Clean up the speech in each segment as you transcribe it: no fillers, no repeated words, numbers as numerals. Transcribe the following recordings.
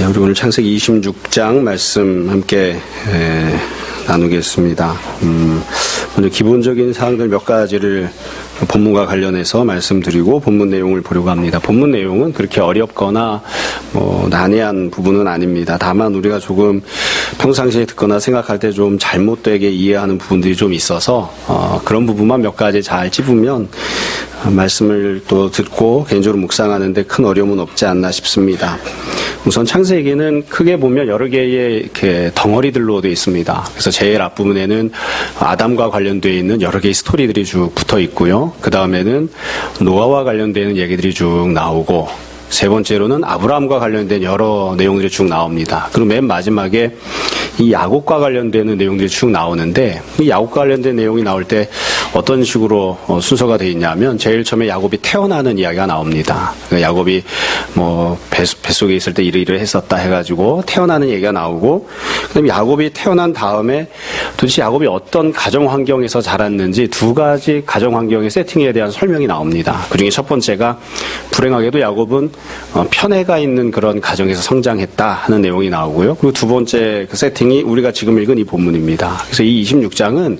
우리 오늘 창세기 26장 말씀 함께 나누겠습니다. 먼저 기본적인 사항들 몇 가지를 본문과 관련해서 말씀드리고 본문 내용을 보려고 합니다. 본문 내용은 그렇게 어렵거나 난해한 부분은 아닙니다. 다만 우리가 조금 평상시에 듣거나 생각할 때 좀 잘못되게 이해하는 부분들이 좀 있어서 그런 부분만 몇 가지 잘 찝으면 말씀을 또 듣고 개인적으로 묵상하는 데 큰 어려움은 없지 않나 싶습니다. 우선 창세기는 크게 보면 여러 개의 이렇게 덩어리들로 되어 있습니다. 그래서 제일 앞부분에는 아담과 관련되어 있는 여러 개의 스토리들이 쭉 붙어 있고요. 그 다음에는 노아와 관련되는 얘기들이 쭉 나오고, 세 번째로는 아브라함과 관련된 여러 내용들이 쭉 나옵니다. 그리고 맨 마지막에 이 야곱과 관련되는 내용들이 쭉 나오는데, 이 야곱과 관련된 내용이 나올 때 어떤 식으로 순서가 되어 있냐면, 제일 처음에 야곱이 태어나는 이야기가 나옵니다. 그러니까 야곱이 뱃속에 있을 때 이를 했었다 해가지고 태어나는 얘기가 나오고, 그다음에 야곱이 태어난 다음에 도대체 야곱이 어떤 가정 환경에서 자랐는지 두 가지 가정 환경의 세팅에 대한 설명이 나옵니다. 그중에 첫 번째가 불행하게도 야곱은 편애가 있는 그런 가정에서 성장했다 하는 내용이 나오고요. 그리고 두 번째 그 세팅이 우리가 지금 읽은 이 본문입니다. 그래서 이 26장은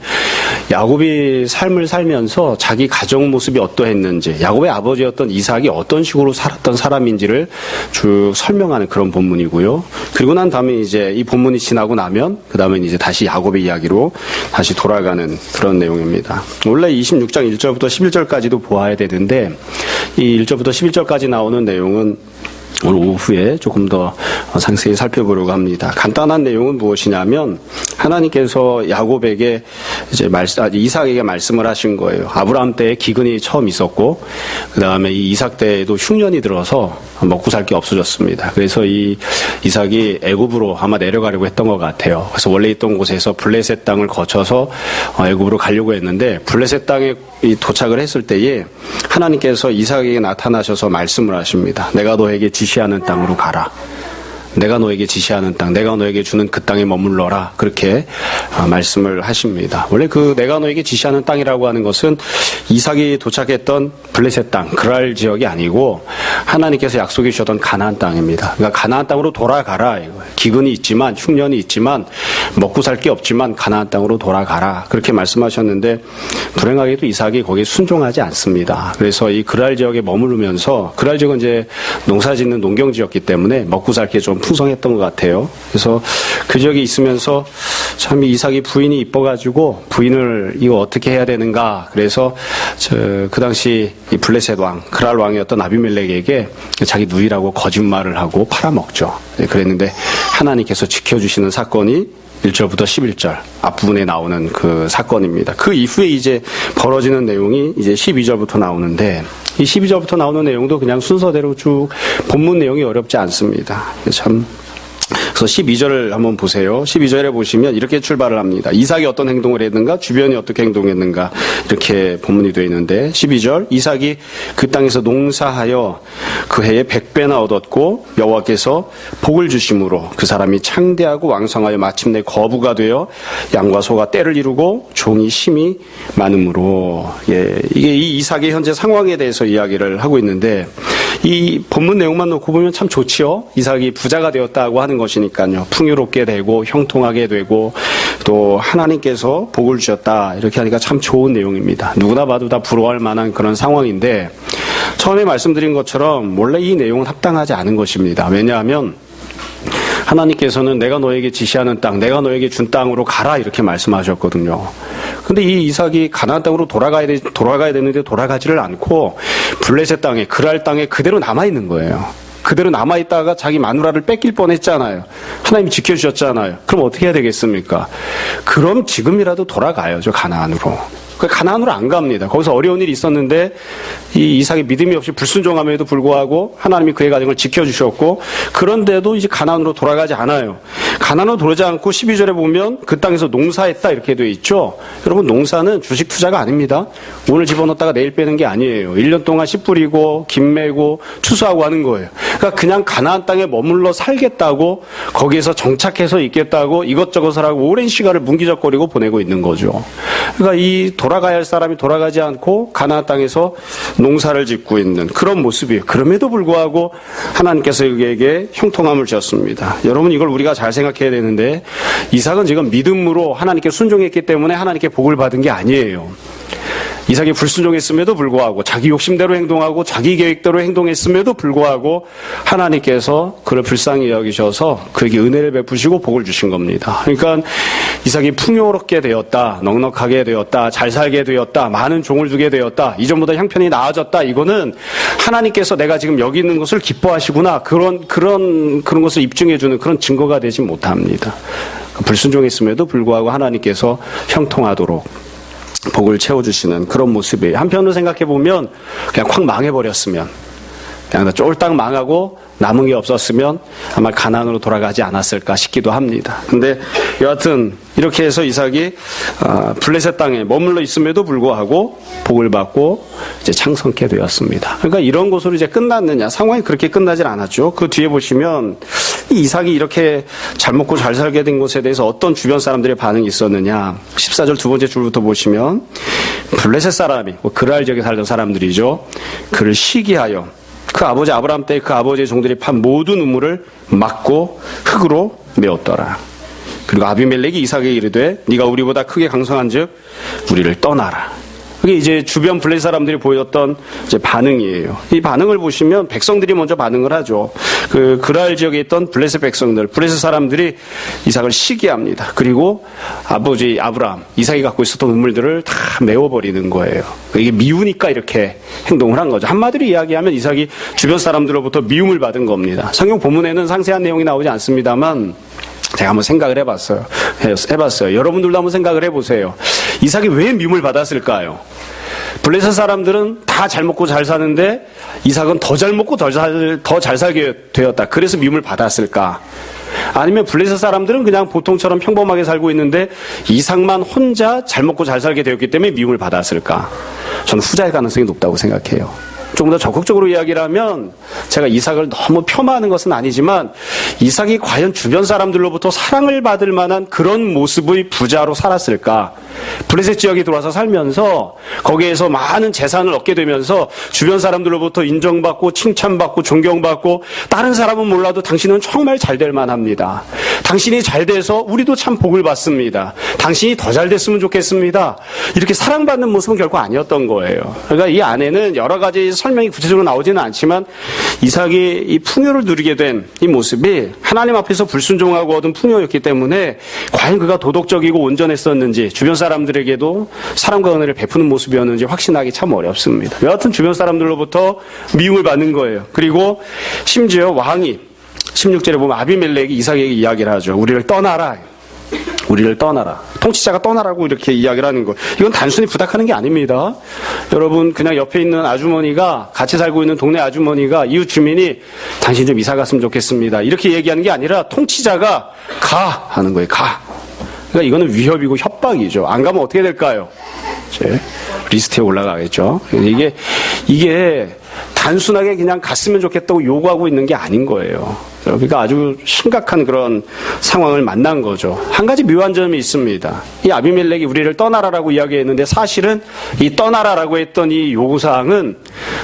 야곱이 삶을 살면서 자기 가정 모습이 어떠했는지, 야곱의 아버지였던 이삭이 어떤 식으로 살았던 사람인지를 쭉 설명하는 그런 본문이고요. 그리고 난 다음에 이제 이 본문이 지나고 나면 그 다음에 이제 다시 야곱의 이야기로 다시 돌아가는 그런 내용입니다. 원래 26장 1절부터 11절까지도 보아야 되는데, 이 1절부터 11절까지 나오는 내용은 오늘 오후에 조금 더 상세히 살펴보려고 합니다. 간단한 내용은 무엇이냐면, 하나님께서 야곱에게 이삭에게 말씀을 하신 거예요. 아브라함 때에 기근이 처음 있었고, 그 다음에 이 이삭 때에도 흉년이 들어서 먹고 살 게 없어졌습니다. 그래서 이 이삭이 애굽으로 아마 내려가려고 했던 것 같아요. 그래서 원래 있던 곳에서 블레셋 땅을 거쳐서 애굽으로 가려고 했는데, 블레셋 땅에 도착을 했을 때에 하나님께서 이삭에게 나타나셔서 말씀을 하십니다. 내가 너에게 지시하는 땅으로 가라. 내가 너에게 지시하는 땅, 내가 너에게 주는 그 땅에 머물러라. 그렇게 말씀을 하십니다. 원래 그 내가 너에게 지시하는 땅이라고 하는 것은 이삭이 도착했던 블레셋 땅, 그랄 지역이 아니고 하나님께서 약속해 주셨던 가나안 땅입니다. 그러니까 가나안 땅으로 돌아가라. 기근이 있지만, 흉년이 있지만, 먹고 살 게 없지만 가나안 땅으로 돌아가라. 그렇게 말씀하셨는데, 불행하게도 이삭이 거기에 순종하지 않습니다. 그래서 이 그랄 지역에 머무르면서, 그랄 지역은 이제 농사 짓는 농경지였기 때문에 먹고 살 게 좀 풍성했던 것 같아요. 그래서 그 지역에 있으면서 참 이삭이 부인이 이뻐가지고 부인을 이거 어떻게 해야 되는가. 그래서 그 당시 이 블레셋 왕, 그랄 왕이었던 아비멜렉에게 자기 누이라고 거짓말을 하고 팔아먹죠. 그랬는데 하나님께서 지켜주시는 사건이 1절부터 11절 앞부분에 나오는 그 사건입니다. 그 이후에 이제 벌어지는 내용이 이제 12절부터 나오는데, 이 12절부터 나오는 내용도 그냥 순서대로 쭉 본문 내용이 어렵지 않습니다. 참. 그래서 12절을 한번 보세요. 12절에 보시면 이렇게 출발을 합니다. 이삭이 어떤 행동을 했는가, 주변이 어떻게 행동했는가, 이렇게 본문이 되어 있는데, 12절, 이삭이 그 땅에서 농사하여 그 해에 100배나 얻었고 여호와께서 복을 주심으로 그 사람이 창대하고 왕성하여 마침내 거부가 되어 양과 소가 떼를 이루고 종이 심히 많음으로. 이게 이 이삭의 현재 상황에 대해서 이야기를 하고 있는데, 이 본문 내용만 놓고 보면 참 좋지요. 이삭이 부자가 되었다고 하는 것이니까요. 풍요롭게 되고 형통하게 되고 또 하나님께서 복을 주셨다, 이렇게 하니까 참 좋은 내용입니다. 누구나 봐도 다 부러워할 만한 그런 상황인데, 처음에 말씀드린 것처럼 원래 이 내용은 합당하지 않은 것입니다. 왜냐하면 하나님께서는 내가 너에게 지시하는 땅, 내가 너에게 준 땅으로 가라, 이렇게 말씀하셨거든요. 근데 이 이삭이 가나안 땅으로 돌아가야 되는데 돌아가지를 않고 블레셋 땅에, 그랄 땅에 그대로 남아있는 거예요. 그대로 남아있다가 자기 마누라를 뺏길 뻔했잖아요. 하나님이 지켜주셨잖아요. 그럼 어떻게 해야 되겠습니까? 그럼 지금이라도 돌아가야죠, 가나안으로. 가나안으로 안 갑니다. 거기서 어려운 일이 있었는데 이 이삭이 믿음이 없이 불순종함에도 불구하고 하나님이 그의 가정을 지켜주셨고, 그런데도 이제 가나안으로 돌아가지 않아요. 가난으로 돌아오지 않고 12절에 보면 그 땅에서 농사했다 이렇게 되어 있죠. 여러분 농사는 주식 투자가 아닙니다. 오늘 집어넣었다가 내일 빼는 게 아니에요. 1년 동안 씨 뿌리고 김 메고 추수하고 하는 거예요. 그러니까 그냥 가나안 땅에 머물러 살겠다고 거기에서 정착해서 있겠다고 이것저것을 하고 오랜 시간을 문기적거리고 보내고 있는 거죠. 그러니까 이 돌아가야 할 사람이 돌아가지 않고 가나안 땅에서 농사를 짓고 있는 그런 모습이에요. 그럼에도 불구하고 하나님께서 그에게 형통함을 주셨습니다. 여러분 이걸 우리가 잘 생각해야 되는데 이삭은 지금 믿음으로 하나님께 순종했기 때문에 하나님께 복을 받은 게 아니에요. 이삭이 불순종했음에도 불구하고 자기 욕심대로 행동하고 자기 계획대로 행동했음에도 불구하고 하나님께서 그를 불쌍히 여기셔서 그에게 은혜를 베푸시고 복을 주신 겁니다. 그러니까 이삭이 풍요롭게 되었다, 넉넉하게 되었다, 잘 살게 되었다, 많은 종을 두게 되었다, 이전보다 형편이 나아졌다. 이거는 하나님께서 내가 지금 여기 있는 것을 기뻐하시구나 그런 것을 입증해주는 그런 증거가 되지 못합니다. 불순종했음에도 불구하고 하나님께서 형통하도록 복을 채워주시는 그런 모습이에요. 한편으로 생각해보면 그냥 확 망해버렸으면 그냥 쫄딱 망하고 남은 게 없었으면 아마 가나안으로 돌아가지 않았을까 싶기도 합니다. 근데 여하튼 이렇게 해서 이삭이 블레셋 땅에 머물러 있음에도 불구하고 복을 받고 이제 창성케 되었습니다. 그러니까 이런 것으로 이제 끝났느냐? 상황이 그렇게 끝나질 않았죠. 그 뒤에 보시면 이 이삭이 이렇게 잘 먹고 잘 살게 된 것에 대해서 어떤 주변 사람들의 반응이 있었느냐? 14절 두 번째 줄부터 보시면 블레셋 사람이 그랄 지역에 살던 사람들이죠. 그를 시기하여 그 아버지 아브라함 때 그 아버지의 종들이 판 모든 우물을 막고 흙으로 메웠더라. 그리고 아비멜렉이 이삭에게 이르되 네가 우리보다 크게 강성한즉 우리를 떠나라. 그게 이제 주변 블레셋 사람들이 보였던 이제 반응이에요. 이 반응을 보시면 백성들이 먼저 반응을 하죠. 그 그랄 지역에 있던 블레셋 백성들, 블레셋 사람들이 이삭을 시기합니다. 그리고 아버지 아브라함, 이삭이 갖고 있었던 우물들을 다 메워버리는 거예요. 이게 미우니까 이렇게 행동을 한 거죠. 한마디로 이야기하면 이삭이 주변 사람들로부터 미움을 받은 겁니다. 성경 본문에는 상세한 내용이 나오지 않습니다만 제가 한번 생각을 해봤어요. 여러분들도 한번 생각을 해보세요. 이삭이 왜 미움을 받았을까요? 블레셋 사람들은 다 잘 먹고 잘 사는데 이삭은 더 잘 먹고 더 잘 살게 되었다. 그래서 미움을 받았을까? 아니면 블레셋 사람들은 그냥 보통처럼 평범하게 살고 있는데 이삭만 혼자 잘 먹고 잘 살게 되었기 때문에 미움을 받았을까? 저는 후자의 가능성이 높다고 생각해요. 조금 더 적극적으로 이야기를 하면 제가 이삭을 너무 폄하하는 것은 아니지만 이삭이 과연 주변 사람들로부터 사랑을 받을 만한 그런 모습의 부자로 살았을까? 블레셋 지역에 들어와서 살면서 거기에서 많은 재산을 얻게 되면서 주변 사람들로부터 인정받고 칭찬받고 존경받고 다른 사람은 몰라도 당신은 정말 잘 될 만합니다. 당신이 잘 돼서 우리도 참 복을 받습니다. 당신이 더 잘 됐으면 좋겠습니다. 이렇게 사랑받는 모습은 결코 아니었던 거예요. 그러니까 이 안에는 여러 가지 설명이 구체적으로 나오지는 않지만 이삭이 이 풍요를 누리게 된 이 모습이 하나님 앞에서 불순종하고 얻은 풍요였기 때문에 과연 그가 도덕적이고 온전했었는지 주변 사람들에게도 사랑과 은혜를 베푸는 모습이었는지 확신하기 참 어렵습니다. 여하튼 주변 사람들로부터 미움을 받는 거예요. 그리고 심지어 왕이 16절에 보면 아비멜렉이 이삭에게 이야기를 하죠. 우리를 떠나라. 우리를 떠나라. 통치자가 떠나라고 이렇게 이야기를 하는 거. 이건 단순히 부탁하는 게 아닙니다. 여러분 그냥 옆에 있는 아주머니가 같이 살고 있는 동네 아주머니가 이웃 주민이 당신 좀 이사 갔으면 좋겠습니다. 이렇게 얘기하는 게 아니라 통치자가 가 하는 거예요. 가. 그러니까 이거는 위협이고 협박이죠. 안 가면 어떻게 될까요? 이제 리스트에 올라가겠죠. 이게 단순하게 그냥 갔으면 좋겠다고 요구하고 있는 게 아닌 거예요. 그러니까 아주 심각한 그런 상황을 만난 거죠. 한 가지 묘한 점이 있습니다. 이 아비멜렉이 우리를 떠나라라고 이야기했는데 사실은 이 떠나라라고 했던 이 요구사항은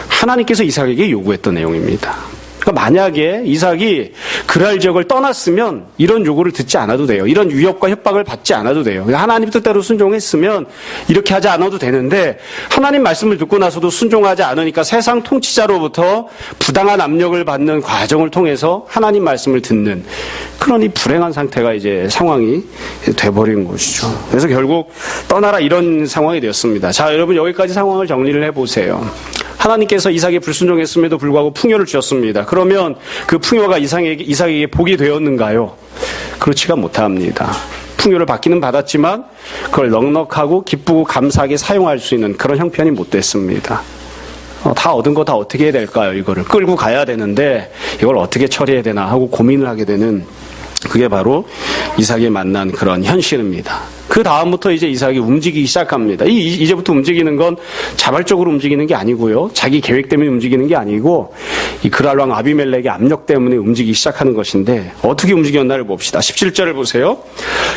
하나님께서 이삭에게 요구했던 내용입니다. 그러니까 만약에 이삭이 그랄 지역을 떠났으면 이런 요구를 듣지 않아도 돼요. 이런 위협과 협박을 받지 않아도 돼요. 하나님 뜻대로 순종했으면 이렇게 하지 않아도 되는데 하나님 말씀을 듣고 나서도 순종하지 않으니까 세상 통치자로부터 부당한 압력을 받는 과정을 통해서 하나님 말씀을 듣는 그런 이 불행한 상태가 이제 상황이 돼버린 것이죠. 그래서 결국 떠나라 이런 상황이 되었습니다. 자, 여러분 여기까지 상황을 정리를 해보세요. 하나님께서 이삭에 불순종했음에도 불구하고 풍요를 주셨습니다. 그러면 그 풍요가 이삭에게 복이 되었는가요? 그렇지가 못합니다. 풍요를 받기는 받았지만 그걸 넉넉하고 기쁘고 감사하게 사용할 수 있는 그런 형편이 못 됐습니다. 다 얻은 거 다 어떻게 해야 될까요? 이거를 끌고 가야 되는데 이걸 어떻게 처리해야 되나 하고 고민을 하게 되는 그게 바로 이삭이 만난 그런 현실입니다. 그 다음부터 이제 이삭이 움직이기 시작합니다. 이제부터 움직이는 건 자발적으로 움직이는 게 아니고요. 자기 계획 때문에 움직이는 게 아니고 이 그랄 왕 아비멜렉의 압력 때문에 움직이기 시작하는 것인데 어떻게 움직였나를 봅시다. 17절을 보세요.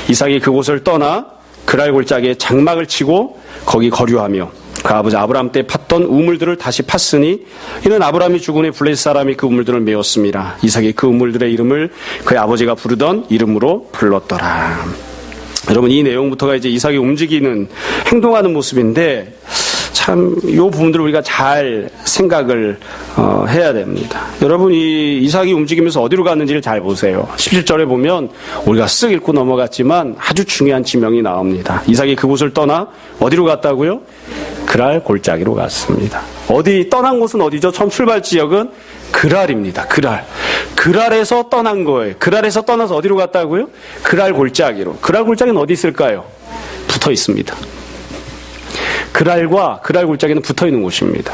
이삭이 그곳을 떠나 그랄 골짜기에 장막을 치고 거기 거류하며 그 아버지 아브라함 때 팠던 우물들을 다시 팠으니 이는 아브라함이 죽은 후에 블레셋 사람이 그 우물들을 메웠습니다. 이삭이 그 우물들의 이름을 그의 아버지가 부르던 이름으로 불렀더라. 여러분, 이 내용부터가 이제 이삭이 움직이는, 행동하는 모습인데, 참, 이 부분들을 우리가 잘 생각을, 해야 됩니다. 여러분, 이 이삭이 움직이면서 어디로 갔는지를 잘 보세요. 17절에 보면, 우리가 쓱 읽고 넘어갔지만 아주 중요한 지명이 나옵니다. 이삭이 그곳을 떠나, 어디로 갔다고요? 그랄 골짜기로 갔습니다. 떠난 곳은 어디죠? 처음 출발 지역은 그랄입니다. 그랄에서 떠난 거예요. 그랄에서 떠나서 어디로 갔다고요? 그랄 골짜기로. 그랄 골짜기는 어디 있을까요? 붙어 있습니다. 그랄과 그랄 골짜기는 붙어 있는 곳입니다.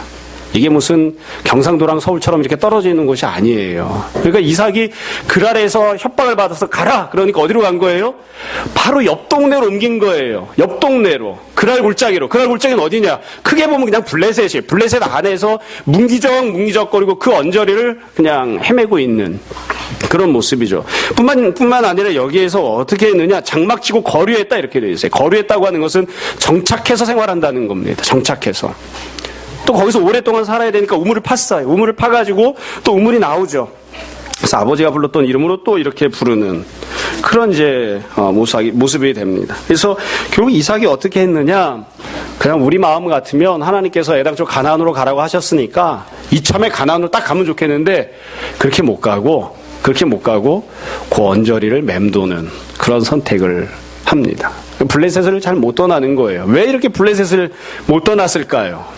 이게 무슨 경상도랑 서울처럼 이렇게 떨어져 있는 곳이 아니에요. 그러니까 이삭이 그랄에서 협박을 받아서 가라! 그러니까 어디로 간 거예요? 바로 옆 동네로 옮긴 거예요. 옆 동네로. 그랄 골짜기로. 그랄 골짜기는 어디냐? 크게 보면 그냥 블레셋이에요. 블레셋 안에서 뭉기적거리고 그 언저리를 그냥 헤매고 있는 그런 모습이죠. 뿐만 아니라 여기에서 어떻게 했느냐? 장막 치고 거류했다 이렇게 되어 있어요. 거류했다고 하는 것은 정착해서 생활한다는 겁니다. 정착해서. 또 거기서 오랫동안 살아야 되니까 우물을 팠어요. 우물을 파가지고 또 우물이 나오죠. 그래서 아버지가 불렀던 이름으로 또 이렇게 부르는 그런 이제 모습이 됩니다. 그래서 결국 이삭이 어떻게 했느냐? 그냥 우리 마음 같으면 하나님께서 애당초 가나안으로 가라고 하셨으니까 이참에 가나안으로 딱 가면 좋겠는데 그렇게 못 가고 그 언저리를 맴도는 그런 선택을 합니다. 블레셋을 잘 못 떠나는 거예요. 왜 이렇게 블레셋을 못 떠났을까요?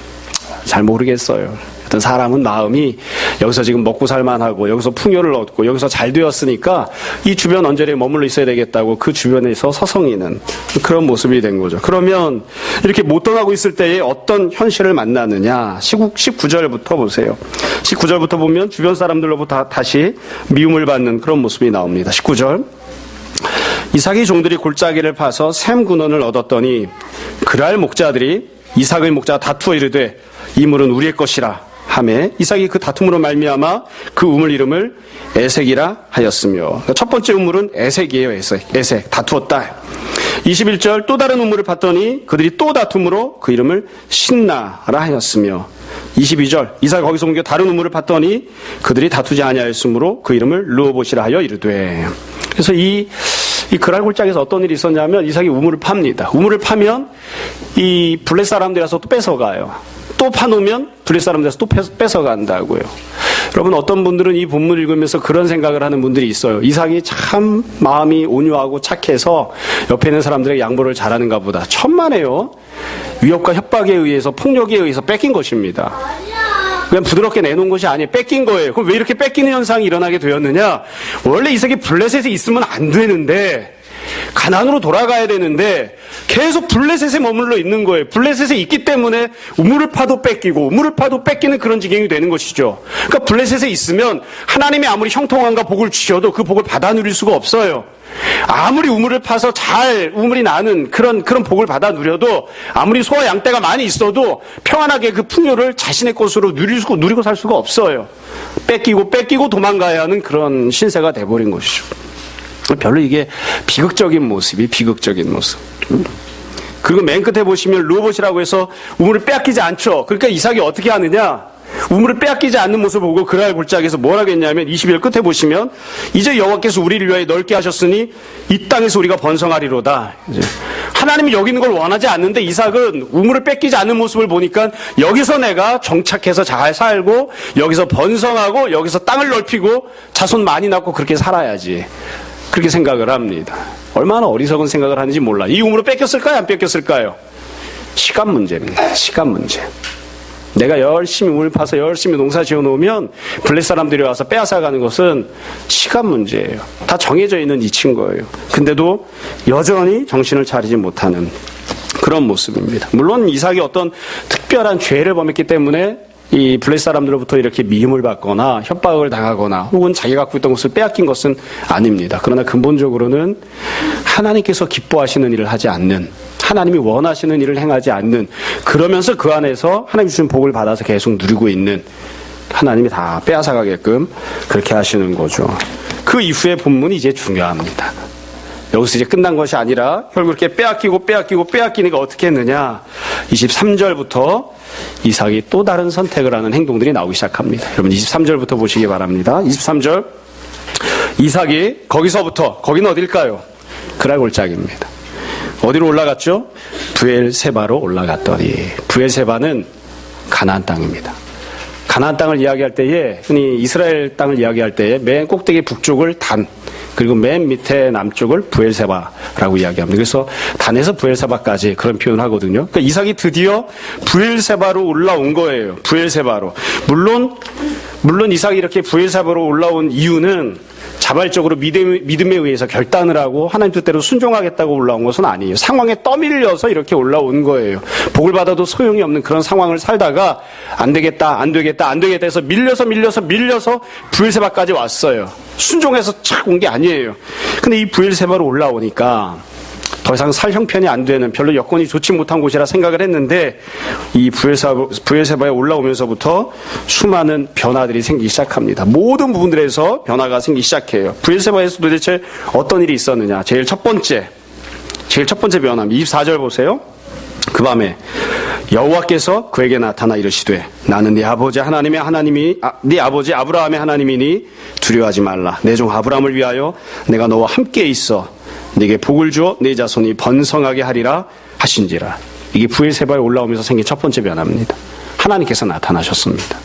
잘 모르겠어요. 어떤 사람은 마음이 여기서 지금 먹고 살만하고 여기서 풍요를 얻고 여기서 잘 되었으니까 이 주변 언저리에 머물러 있어야 되겠다고 그 주변에서 서성이는 그런 모습이 된 거죠. 그러면 이렇게 못 떠나고 있을 때에 어떤 현실을 만나느냐? 19절부터 보세요. 19절부터 보면 주변 사람들로부터 다시 미움을 받는 그런 모습이 나옵니다. 19절. 이삭의 종들이 골짜기를 파서 샘 근원을 얻었더니 그랄 목자들이 이삭의 목자가 다투어 이르되 이 물은 우리의 것이라 하매 이삭이 그 다툼으로 말미암아 그 우물 이름을 에색이라 하였으며 첫 번째 우물은 에색이에요. 에색 다투었다. 21절 또 다른 우물을 봤더니 그들이 또 다툼으로 그 이름을 신나라 하였으며 22절 이삭이 거기서 옮겨 다른 우물을 봤더니 그들이 다투지 아니하였으므로 그 이름을 르호봇이라 하여 이르되. 그래서 이 그랄 골짜기에서 어떤 일이 있었냐면 이삭이 우물을 팝니다. 우물을 파면 이 블레셋 사람들에서 또 뺏어가요. 또 파놓으면 블레셋 사람들에서 또 뺏어간다고요. 여러분 어떤 분들은 이 본문을 읽으면서 그런 생각을 하는 분들이 있어요. 이삭이 참 마음이 온유하고 착해서 옆에 있는 사람들에게 양보를 잘하는가 보다. 천만에요. 위협과 협박에 의해서 폭력에 의해서 뺏긴 것입니다. 그냥 부드럽게 내놓은 것이 아니에요. 뺏긴 거예요. 그럼 왜 이렇게 뺏기는 현상이 일어나게 되었느냐? 원래 이삭이 블레셋에 있으면 안 되는데 가나안으로 돌아가야 되는데 계속 블레셋에 머물러 있는 거예요. 블레셋에 있기 때문에 우물을 파도 뺏기고 우물을 파도 뺏기는 그런 지경이 되는 것이죠. 그러니까 블레셋에 있으면 하나님이 아무리 형통함과 복을 주셔도 그 복을 받아 누릴 수가 없어요. 아무리 우물을 파서 잘 우물이 나는 그런 복을 받아 누려도 아무리 소와 양떼가 많이 있어도 평안하게 그 풍요를 자신의 것으로 누리고 살 수가 없어요. 뺏기고 도망가야 하는 그런 신세가 돼버린 것이죠. 별로 이게 비극적인 모습. 그리고 맨 끝에 보시면 르호봇이라고 해서 우물을 빼앗기지 않죠. 그러니까 이삭이 어떻게 하느냐? 우물을 빼앗기지 않는 모습을 보고 그랄 골짜기에서 뭘 하겠냐면 21절 끝에 보시면 이제 여호와께서 우리를 위하여 넓게 하셨으니 이 땅에서 우리가 번성하리로다. 하나님이 여기 있는 걸 원하지 않는데 이삭은 우물을 뺏기지 않는 모습을 보니까 여기서 내가 정착해서 잘 살고 여기서 번성하고 여기서 땅을 넓히고 자손 많이 낳고 그렇게 살아야지. 그렇게 생각을 합니다. 얼마나 어리석은 생각을 하는지 몰라. 이 우물을 뺏겼을까요? 안 뺏겼을까요? 시간 문제입니다. 시간 문제. 내가 열심히 우물 파서 열심히 농사 지어놓으면 블레셋 사람들이 와서 빼앗아가는 것은 시간 문제예요. 다 정해져 있는 이치인 거예요. 근데도 여전히 정신을 차리지 못하는 그런 모습입니다. 물론 이삭이 어떤 특별한 죄를 범했기 때문에 이 블레셋 사람들로부터 이렇게 미움을 받거나 협박을 당하거나 혹은 자기가 갖고 있던 것을 빼앗긴 것은 아닙니다. 그러나 근본적으로는 하나님께서 기뻐하시는 일을 하지 않는, 하나님이 원하시는 일을 행하지 않는, 그러면서 그 안에서 하나님 주신 복을 받아서 계속 누리고 있는, 하나님이 다 빼앗아가게끔 그렇게 하시는 거죠. 그 이후의 본문이 이제 중요합니다. 여기서 이제 끝난 것이 아니라 결국 이렇게 빼앗기니까 어떻게 했느냐. 23절부터 이삭이 또 다른 선택을 하는 행동들이 나오기 시작합니다. 여러분 23절부터 보시기 바랍니다. 23절 이삭이 거기는 어딜까요? 그랄 골짜기입니다. 어디로 올라갔죠? 브엘세바로 올라갔더니, 브엘세바는 가나안 땅입니다. 가나안 땅을 이야기할 때에, 흔히 이스라엘 땅을 이야기할 때에 맨 꼭대기 북쪽을 단, 그리고 맨 밑에 남쪽을 브엘세바라고 이야기합니다. 그래서 단에서 브엘세바까지 그런 표현을 하거든요. 그러니까 이삭이 드디어 브엘세바로 올라온 거예요. 브엘세바로. 물론 이삭이 이렇게 브엘세바로 올라온 이유는 자발적으로 믿음에 의해서 결단을 하고 하나님 뜻대로 순종하겠다고 올라온 것은 아니에요. 상황에 떠밀려서 이렇게 올라온 거예요. 복을 받아도 소용이 없는 그런 상황을 살다가 안 되겠다 해서 밀려서 브엘세바까지 왔어요. 순종해서 착 온 게 아니에요. 근데 이 브엘세바로 올라오니까 더 이상 살 형편이 안 되는, 별로 여건이 좋지 못한 곳이라 생각을 했는데, 이 브엘세바에 올라오면서부터 수많은 변화들이 생기기 시작합니다. 모든 부분들에서 변화가 생기기 시작해요. 브엘세바에서 도대체 어떤 일이 있었느냐. 제일 첫 번째 변화입니다. 24절 보세요. 그 밤에 여호와께서 그에게 나타나 이르시되 나는 네 아버지 네 아버지 아브라함의 하나님이니 두려워하지 말라. 내 종 아브라함을 위하여 내가 너와 함께 있어 네게 복을 주어 네 자손이 번성하게 하리라 하신지라. 이게 브엘세바에 올라오면서 생긴 첫 번째 변화입니다. 하나님께서 나타나셨습니다.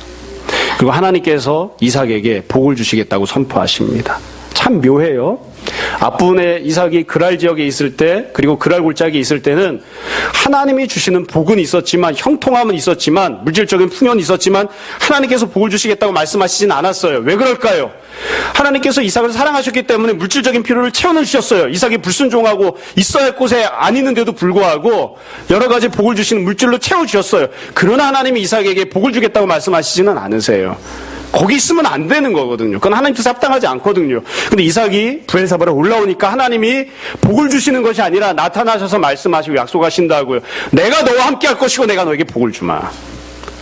그리고 하나님께서 이삭에게 복을 주시겠다고 선포하십니다. 참 묘해요. 앞부분에 이삭이 그랄 지역에 있을 때, 그리고 그랄 골짜기에 있을 때는 하나님이 주시는 복은 있었지만, 형통함은 있었지만, 물질적인 풍요는 있었지만 하나님께서 복을 주시겠다고 말씀하시진 않았어요. 왜 그럴까요? 하나님께서 이삭을 사랑하셨기 때문에 물질적인 필요를 채워넣으셨어요. 이삭이 불순종하고 있어야 할 곳에 안 있는데도 불구하고 여러 가지 복을 주시는 물질로 채워주셨어요. 그러나 하나님이 이삭에게 복을 주겠다고 말씀하시지는 않으세요. 거기 있으면 안 되는 거거든요. 그건 하나님 뜻에 합당하지 않거든요. 근데 이삭이 브엘세바로 올라오니까 하나님이 복을 주시는 것이 아니라 나타나셔서 말씀하시고 약속하신다고요. 내가 너와 함께 할 것이고 내가 너에게 복을 주마.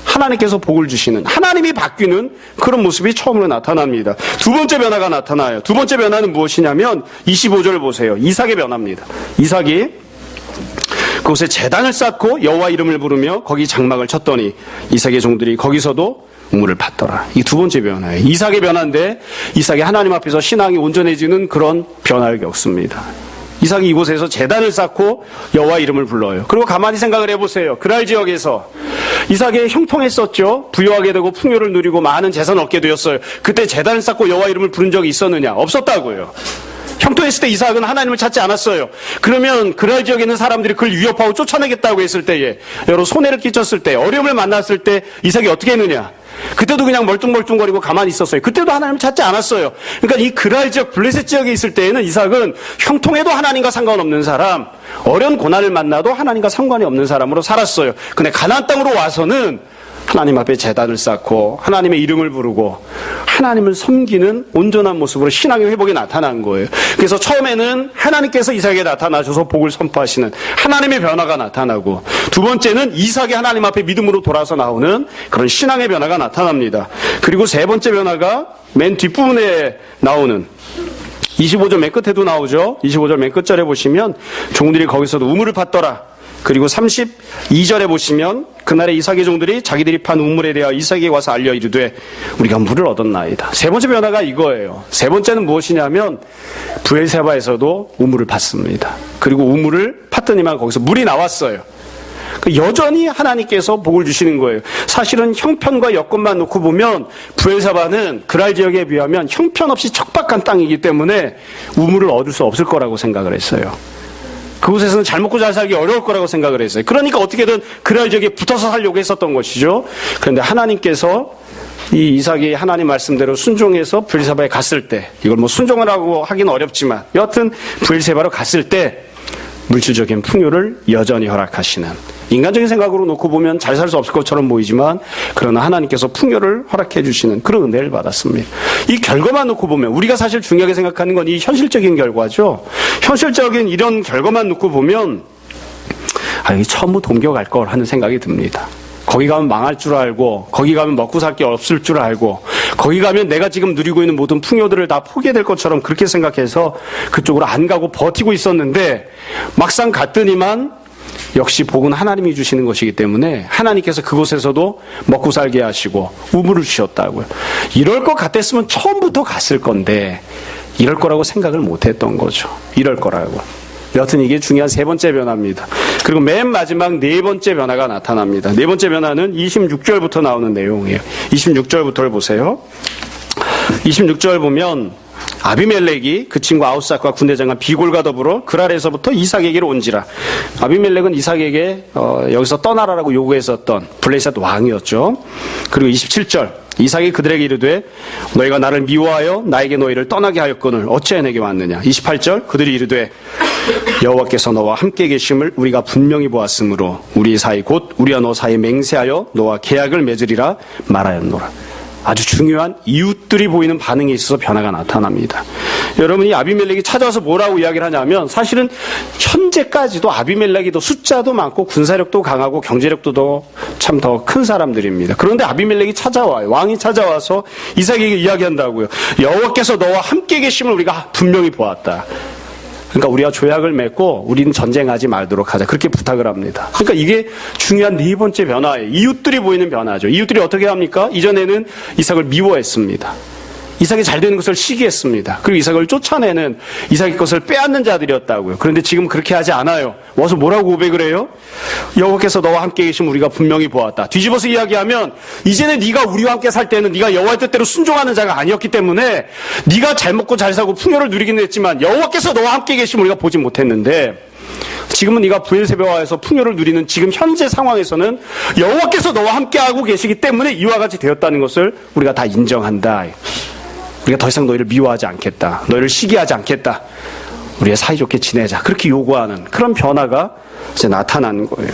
하나님께서 복을 주시는, 하나님이 바뀌는 그런 모습이 처음으로 나타납니다. 두 번째 변화가 나타나요. 두 번째 변화는 무엇이냐면 25절 보세요. 이삭의 변화입니다. 이삭이 그곳에 제단을 쌓고 여호와 이름을 부르며 거기 장막을 쳤더니 이삭의 종들이 거기서도 우물을 팠더라. 이 두 번째 변화예요. 이삭의 변화인데 이삭이 하나님 앞에서 신앙이 온전해지는 그런 변화를 겪습니다. 이삭이 이곳에서 제단을 쌓고 여호와 이름을 불러요. 그리고 가만히 생각을 해보세요. 그랄 지역에서 이삭이 형통했었죠. 부유하게 되고 풍요를 누리고 많은 재산을 얻게 되었어요. 그때 제단을 쌓고 여호와 이름을 부른 적이 있었느냐? 없었다고요. 형통했을 때 이삭은 하나님을 찾지 않았어요. 그러면 그랄 지역에 있는 사람들이 그를 위협하고 쫓아내겠다고 했을 때에, 여러 손해를 끼쳤을 때, 어려움을 만났을 때 이삭이 어떻게 했느냐? 그때도 그냥 멀뚱멀뚱거리고 가만히 있었어요. 그때도 하나님을 찾지 않았어요. 그러니까 이 그랄 지역, 블레셋 지역에 있을 때에는 이삭은 형통해도 하나님과 상관없는 사람, 어려운 고난을 만나도 하나님과 상관이 없는 사람으로 살았어요. 근데 가나안 땅으로 와서는 하나님 앞에 제단을 쌓고 하나님의 이름을 부르고 하나님을 섬기는 온전한 모습으로 신앙의 회복이 나타난 거예요. 그래서 처음에는 하나님께서 이삭에게 나타나셔서 복을 선포하시는 하나님의 변화가 나타나고, 두 번째는 이삭이 하나님 앞에 믿음으로 돌아서 나오는 그런 신앙의 변화가 나타납니다. 그리고 세 번째 변화가 맨 뒷부분에 나오는 25절 맨 끝에도 나오죠. 25절 맨 끝절에 보시면 종들이 거기서도 우물을 팠더라. 그리고 32절에 보시면 그날에 이삭의 종들이 자기들이 판 우물에 대하여 이삭에게 와서 알려 이르되 우리가 물을 얻었나이다. 세 번째 변화가 이거예요. 세 번째는 무엇이냐면 브엘세바에서도 우물을 팠습니다. 그리고 우물을 팠더니만 거기서 물이 나왔어요. 여전히 하나님께서 복을 주시는 거예요. 사실은 형편과 여건만 놓고 보면 브엘세바는 그랄 지역에 비하면 형편없이 척박한 땅이기 때문에 우물을 얻을 수 없을 거라고 생각을 했어요. 그곳에서는 잘 먹고 잘 살기 어려울 거라고 생각을 했어요. 그러니까 어떻게든 그랄 지역에 붙어서 살려고 했었던 것이죠. 그런데 하나님께서 이 이삭이 하나님 말씀대로 순종해서 브엘세바에 갔을 때, 이걸 뭐 순종을 하고 하기는 어렵지만 여하튼 브엘세바로 갔을 때 물질적인 풍요를 여전히 허락하시는, 인간적인 생각으로 놓고 보면 잘 살 수 없을 것처럼 보이지만 그러나 하나님께서 풍요를 허락해 주시는 그런 은혜를 받았습니다. 이 결과만 놓고 보면 우리가 사실 중요하게 생각하는 건 이 현실적인 결과죠. 현실적인 이런 결과만 놓고 보면 여기 처음부터 옮겨갈 걸 하는 생각이 듭니다. 거기 가면 망할 줄 알고, 거기 가면 먹고 살 게 없을 줄 알고, 거기 가면 내가 지금 누리고 있는 모든 풍요들을 다 포기해야 될 것처럼 그렇게 생각해서 그쪽으로 안 가고 버티고 있었는데 막상 갔더니만 역시 복은 하나님이 주시는 것이기 때문에 하나님께서 그곳에서도 먹고 살게 하시고 우물을 주셨다고요. 이럴 것 같았으면 처음부터 갔을 건데 이럴 거라고 생각을 못했던 거죠. 이럴 거라고. 여튼 이게 중요한 세 번째 변화입니다. 그리고 맨 마지막 네 번째 변화가 나타납니다. 네 번째 변화는 26절부터 나오는 내용이에요. 26절부터를 보세요. 26절 보면 아비멜렉이 그 친구 아우삭과 군대장관 비골과 더불어 그랄에서부터 이삭에게로 온지라. 아비멜렉은 이삭에게 여기서 떠나라라고 요구했었던 블레셋 왕이었죠. 그리고 27절 이삭이 그들에게 이르되 너희가 나를 미워하여 나에게 너희를 떠나게 하였거늘 어찌하여 내게 왔느냐. 28절 그들이 이르되 여호와께서 너와 함께 계심을 우리가 분명히 보았으므로 우리 사이 곧 우리와 너 사이에 맹세하여 너와 계약을 맺으리라 말하였노라. 아주 중요한 이웃들이 보이는 반응에 있어서 변화가 나타납니다. 여러분이 아비멜렉이 찾아와서 뭐라고 이야기를 하냐면 사실은 현재까지도 아비멜렉이 더 숫자도 많고 군사력도 강하고 경제력도 참 더 큰 사람들입니다. 그런데 아비멜렉이 찾아와요. 왕이 찾아와서 이삭에게 이야기한다고요. 여호와께서 너와 함께 계심을 우리가 분명히 보았다. 그러니까 우리가 조약을 맺고 우리는 전쟁하지 말도록 하자. 그렇게 부탁을 합니다. 그러니까 이게 중요한 네 번째 변화예요. 이웃들이 보이는 변화죠. 이웃들이 어떻게 합니까? 이전에는 이삭을 미워했습니다. 이삭이 잘 되는 것을 시기했습니다. 그리고 이삭을 쫓아내는 이삭의 것을 빼앗는 자들이었다고요. 그런데 지금 그렇게 하지 않아요. 와서 뭐라고 고백을 해요? 여호와께서 너와 함께 계시면 우리가 분명히 보았다. 뒤집어서 이야기하면 이제는 네가 우리와 함께 살 때는 네가 여호와의 뜻대로 순종하는 자가 아니었기 때문에 네가 잘 먹고 잘 사고 풍요를 누리긴 했지만 여호와께서 너와 함께 계시면 우리가 보지 못했는데 지금은 네가 브엘세바와에서 풍요를 누리는 지금 현재 상황에서는 여호와께서 너와 함께하고 계시기 때문에 이와 같이 되었다는 것을 우리가 다 인정한다. 우리가 더 이상 너희를 미워하지 않겠다. 너희를 시기하지 않겠다. 우리가 사이좋게 지내자. 그렇게 요구하는 그런 변화가 이제 나타나는 거예요.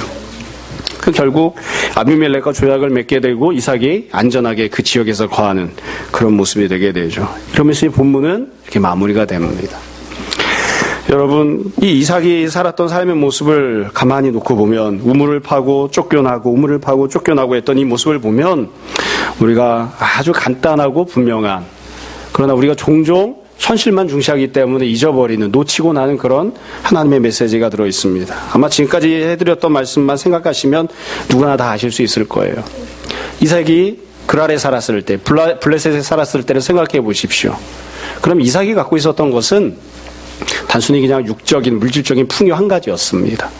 그 결국 아비멜렉과 조약을 맺게 되고 이삭이 안전하게 그 지역에서 거하는 그런 모습이 되게 되죠. 이러면서 이 본문은 이렇게 마무리가 됩니다. 여러분, 이 이삭이 살았던 삶의 모습을 가만히 놓고 보면 우물을 파고 쫓겨나고 우물을 파고 쫓겨나고 했던 이 모습을 보면 우리가 아주 간단하고 분명한, 그러나 우리가 종종 현실만 중시하기 때문에 잊어버리는, 놓치고 나는 그런 하나님의 메시지가 들어있습니다. 아마 지금까지 해드렸던 말씀만 생각하시면 누구나 다 아실 수 있을 거예요. 이삭이 그랄에 살았을 때, 블레셋에 살았을 때를 생각해 보십시오. 그럼 이삭이 갖고 있었던 것은 단순히 그냥 육적인, 물질적인 풍요 한 가지였습니다.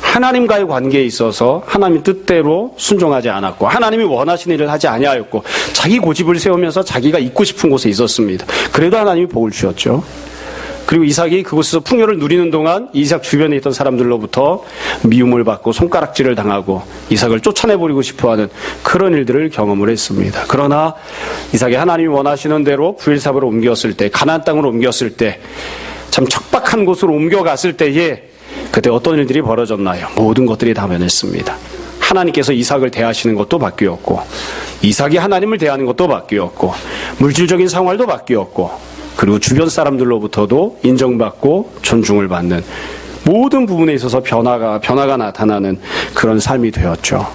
하나님과의 관계에 있어서 하나님 뜻대로 순종하지 않았고 하나님이 원하시는 일을 하지 아니하였고 자기 고집을 세우면서 자기가 있고 싶은 곳에 있었습니다. 그래도 하나님이 복을 주셨죠. 그리고 이삭이 그곳에서 풍요를 누리는 동안 이삭 주변에 있던 사람들로부터 미움을 받고 손가락질을 당하고 이삭을 쫓아내버리고 싶어하는 그런 일들을 경험을 했습니다. 그러나 이삭이 하나님이 원하시는 대로 브엘사바로 옮겼을 때, 가나안 땅으로 옮겼을 때, 참 척박한 곳으로 옮겨갔을 때에 그때 어떤 일들이 벌어졌나요? 모든 것들이 다 변했습니다. 하나님께서 이삭을 대하시는 것도 바뀌었고, 이삭이 하나님을 대하는 것도 바뀌었고, 물질적인 생활도 바뀌었고, 그리고 주변 사람들로부터도 인정받고 존중을 받는 모든 부분에 있어서 변화가 나타나는 그런 삶이 되었죠.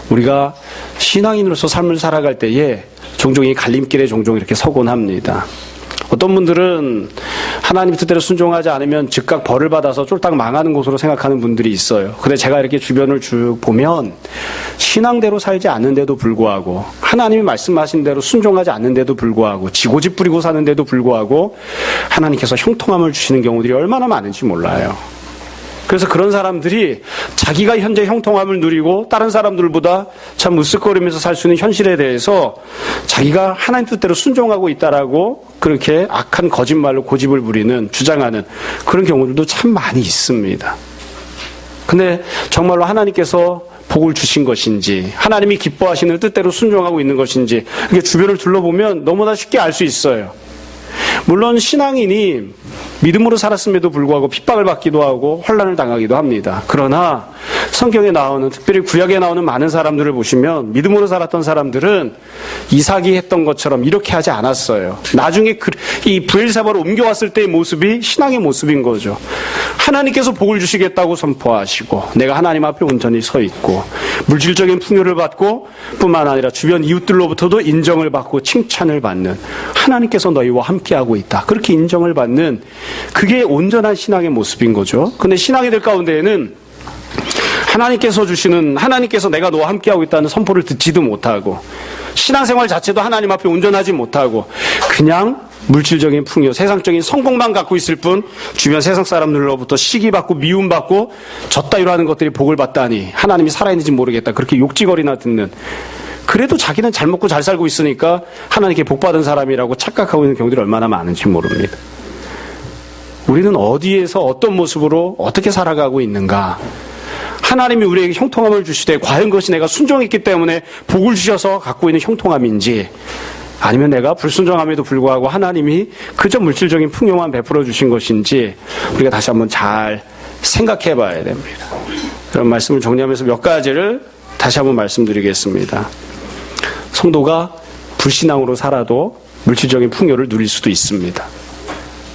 우리가 신앙인으로서 삶을 살아갈 때에 종종 이 갈림길에 종종 이렇게 서곤 합니다. 어떤 분들은 하나님 뜻대로 순종하지 않으면 즉각 벌을 받아서 쫄딱 망하는 곳으로 생각하는 분들이 있어요. 근데 제가 이렇게 주변을 쭉 보면 신앙대로 살지 않는데도 불구하고, 하나님이 말씀하신 대로 순종하지 않는데도 불구하고, 지고집 부리고 사는데도 불구하고 하나님께서 형통함을 주시는 경우들이 얼마나 많은지 몰라요. 그래서 그런 사람들이 자기가 현재 형통함을 누리고 다른 사람들보다 참 으쓱거리면서 살 수 있는 현실에 대해서 자기가 하나님 뜻대로 순종하고 있다라고 그렇게 악한 거짓말로 고집을 부리는, 주장하는 그런 경우들도 참 많이 있습니다. 근데 정말로 하나님께서 복을 주신 것인지, 하나님이 기뻐하시는 뜻대로 순종하고 있는 것인지, 이렇게 주변을 둘러보면 너무나 쉽게 알 수 있어요. 물론 신앙인이 믿음으로 살았음에도 불구하고 핍박을 받기도 하고 환난을 당하기도 합니다. 그러나 성경에 나오는, 특별히 구약에 나오는 많은 사람들을 보시면 믿음으로 살았던 사람들은 이삭이 했던 것처럼 이렇게 하지 않았어요. 나중에 이 브엘세바로 옮겨왔을 때의 모습이 신앙의 모습인 거죠. 하나님께서 복을 주시겠다고 선포하시고 내가 하나님 앞에 온전히 서 있고 물질적인 풍요를 받고 뿐만 아니라 주변 이웃들로부터도 인정을 받고 칭찬을 받는, 하나님께서 너희와 함께하고 있다, 그렇게 인정을 받는, 그게 온전한 신앙의 모습인 거죠. 근데 신앙이들 가운데에는 하나님께서 주시는, 하나님께서 내가 너와 함께하고 있다는 선포를 듣지도 못하고 신앙생활 자체도 하나님 앞에 온전하지 못하고 그냥 물질적인 풍요, 세상적인 성공만 갖고 있을 뿐 주변 세상 사람들로부터 시기받고 미움받고 저 따위로 하는 것들이 복을 받다니 하나님이 살아있는지 모르겠다, 그렇게 욕지거리나 듣는, 그래도 자기는 잘 먹고 잘 살고 있으니까 하나님께 복받은 사람이라고 착각하고 있는 경우들이 얼마나 많은지 모릅니다. 우리는 어디에서 어떤 모습으로 어떻게 살아가고 있는가? 하나님이 우리에게 형통함을 주시되 과연 그것이 내가 순종했기 때문에 복을 주셔서 갖고 있는 형통함인지, 아니면 내가 불순종함에도 불구하고 하나님이 그저 물질적인 풍요만 베풀어 주신 것인지 우리가 다시 한번 잘 생각해 봐야 됩니다. 그런 말씀을 정리하면서 몇 가지를 다시 한번 말씀드리겠습니다. 성도가 불신앙으로 살아도 물질적인 풍요를 누릴 수도 있습니다.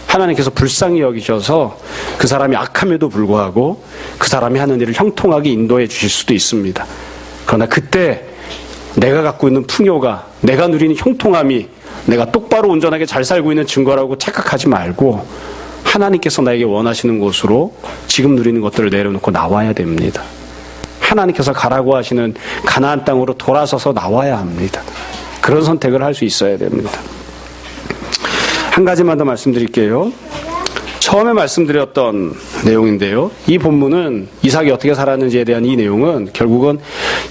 하나님께서 불쌍히 여기셔서 그 사람이 악함에도 불구하고 그 사람이 하는 일을 형통하게 인도해 주실 수도 있습니다. 그러나 그때 내가 갖고 있는 풍요가, 내가 누리는 형통함이 내가 똑바로 온전하게 잘 살고 있는 증거라고 착각하지 말고 하나님께서 나에게 원하시는 곳으로 지금 누리는 것들을 내려놓고 나와야 됩니다. 하나님께서 가라고 하시는 가나안 땅으로 돌아서서 나와야 합니다. 그런 선택을 할 수 있어야 됩니다. 한 가지만 더 말씀드릴게요. 처음에 말씀드렸던 내용인데요. 이 본문은 이삭이 어떻게 살았는지에 대한 이 내용은 결국은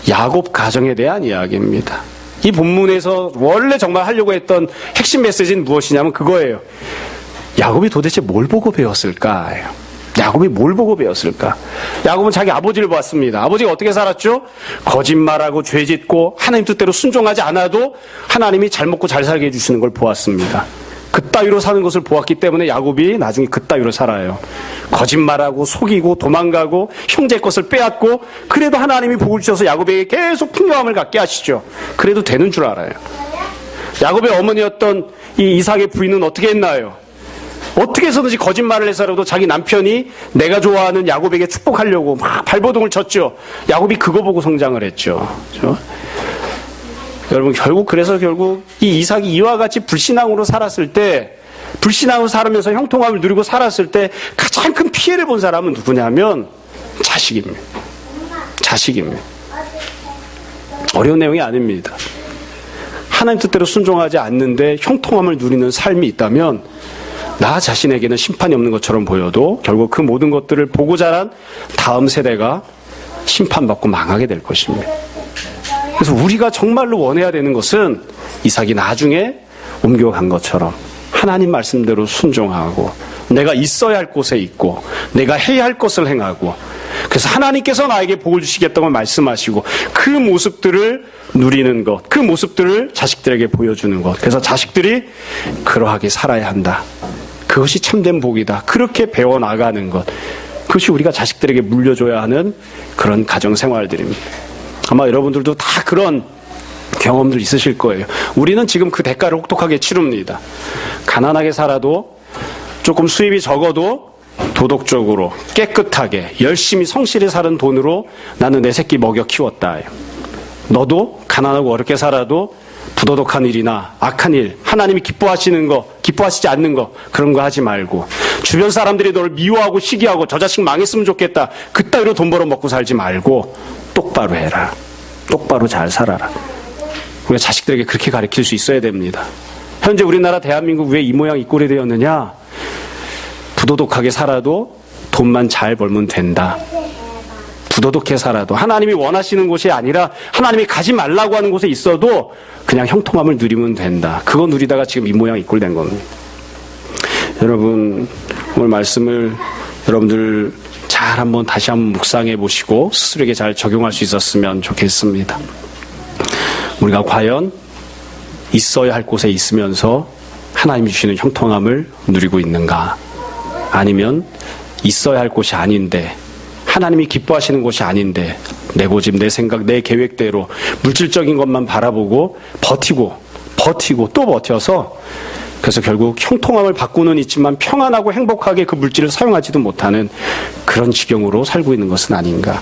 야곱 가정에 대한 이야기입니다. 이 본문에서 원래 정말 하려고 했던 핵심 메시지는 무엇이냐면 그거예요. 야곱이 도대체 뭘 보고 배웠을까? 야곱이 뭘 보고 배웠을까? 야곱은 자기 아버지를 보았습니다. 아버지가 어떻게 살았죠? 거짓말하고 죄짓고 하나님 뜻대로 순종하지 않아도 하나님이 잘 먹고 잘 살게 해주시는 걸 보았습니다. 그따위로 사는 것을 보았기 때문에 야곱이 나중에 그따위로 살아요. 거짓말하고 속이고 도망가고 형제 것을 빼앗고 그래도 하나님이 복을 주셔서 야곱에게 계속 풍요함을 갖게 하시죠. 그래도 되는 줄 알아요. 야곱의 어머니였던 이 이삭의 부인은 어떻게 했나요? 어떻게 해서든지 거짓말을 해서라도 자기 남편이 내가 좋아하는 야곱에게 축복하려고 막 발버둥을 쳤죠. 야곱이 그거 보고 성장을 했죠. 그렇죠? 여러분 결국 이 이삭이 이와 같이 불신앙으로 살았을 때, 불신앙으로 살면서 형통함을 누리고 살았을 때 가장 큰 피해를 본 사람은 누구냐면 자식입니다. 자식입니다. 어려운 내용이 아닙니다. 하나님 뜻대로 순종하지 않는데 형통함을 누리는 삶이 있다면 나 자신에게는 심판이 없는 것처럼 보여도 결국 그 모든 것들을 보고 자란 다음 세대가 심판받고 망하게 될 것입니다. 그래서 우리가 정말로 원해야 되는 것은 이삭이 나중에 옮겨간 것처럼 하나님 말씀대로 순종하고 내가 있어야 할 곳에 있고 내가 해야 할 것을 행하고, 그래서 하나님께서 나에게 복을 주시겠다고 말씀하시고 그 모습들을 누리는 것, 그 모습들을 자식들에게 보여주는 것, 그래서 자식들이 그러하게 살아야 한다, 그것이 참된 복이다, 그렇게 배워나가는 것, 그것이 우리가 자식들에게 물려줘야 하는 그런 가정생활들입니다. 아마 여러분들도 다 그런 경험들 있으실 거예요. 우리는 지금 그 대가를 혹독하게 치릅니다. 가난하게 살아도 조금 수입이 적어도 도덕적으로 깨끗하게 열심히 성실히 사는 돈으로 나는 내 새끼 먹여 키웠다. 너도 가난하고 어렵게 살아도 부도덕한 일이나 악한 일, 하나님이 기뻐하시는 거, 기뻐하시지 않는 거, 그런 거 하지 말고, 주변 사람들이 너를 미워하고 시기하고 저 자식 망했으면 좋겠다, 그따위로 돈 벌어 먹고 살지 말고 똑바로 해라. 똑바로 잘 살아라. 우리가 자식들에게 그렇게 가르칠 수 있어야 됩니다. 현재 우리나라 대한민국 왜 이 모양 이 꼴이 되었느냐? 부도덕하게 살아도 돈만 잘 벌면 된다. 부도덕해 살아도 하나님이 원하시는 곳이 아니라 하나님이 가지 말라고 하는 곳에 있어도 그냥 형통함을 누리면 된다. 그거 누리다가 지금 이 모양 이 꼴 된 겁니다. 여러분 오늘 말씀을 여러분들 잘 한번 다시 한번 묵상해 보시고 스스로에게 잘 적용할 수 있었으면 좋겠습니다. 우리가 과연 있어야 할 곳에 있으면서 하나님이 주시는 형통함을 누리고 있는가? 아니면 있어야 할 곳이 아닌데, 하나님이 기뻐하시는 곳이 아닌데, 내 고집, 내 생각, 내 계획대로 물질적인 것만 바라보고 버티고 또 버텨서, 그래서 결국 형통함을 받고는 있지만 평안하고 행복하게 그 물질을 사용하지도 못하는 그런 지경으로 살고 있는 것은 아닌가.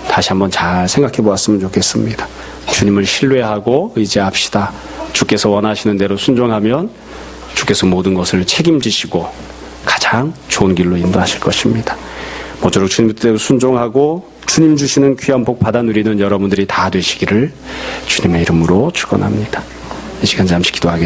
다시 한번 잘 생각해 보았으면 좋겠습니다. 주님을 신뢰하고 의지합시다. 주께서 원하시는 대로 순종하면 주께서 모든 것을 책임지시고 가장 좋은 길로 인도하실 것입니다. 모쪼록 주님 뜻대로 순종하고 주님 주시는 귀한 복 받아 누리는 여러분들이 다 되시기를 주님의 이름으로 축원합니다. 이 시간 잠시 기도하겠습니다.